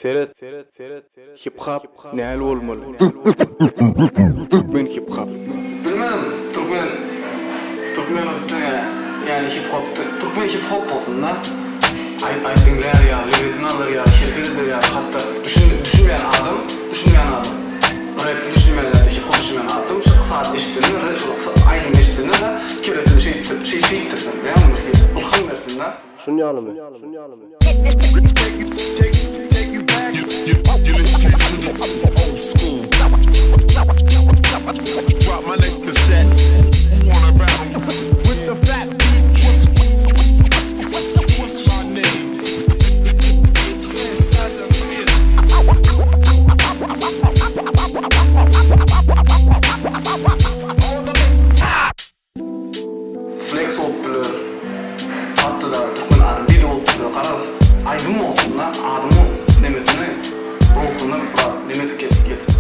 Ferhat, hip hop näl bolmaly? Türkmen hip hop. Bilmem, Türkmen yani hip hop, Türkmen hip hop bolsun da. Aytingler ya, lirikler ya, şirketler ya, hatta düşünmeyen adam. Rap'i düşünmeyen de hip hop düşünmeyen adam. Saat eşitliğini, aynı eşitliğini de keresini şey ittirsin. Yani ulkan versin da. Şunyalı mı? You escape from the old school. Drop my next cassette. Wanna battle with the fat beat? What's my name? Flex olup bilir. Hatta da Türkmen adam bir olup bilir. Karaz aydın mı olsun da adamın demesini ruhunu biraz demetip gelsin.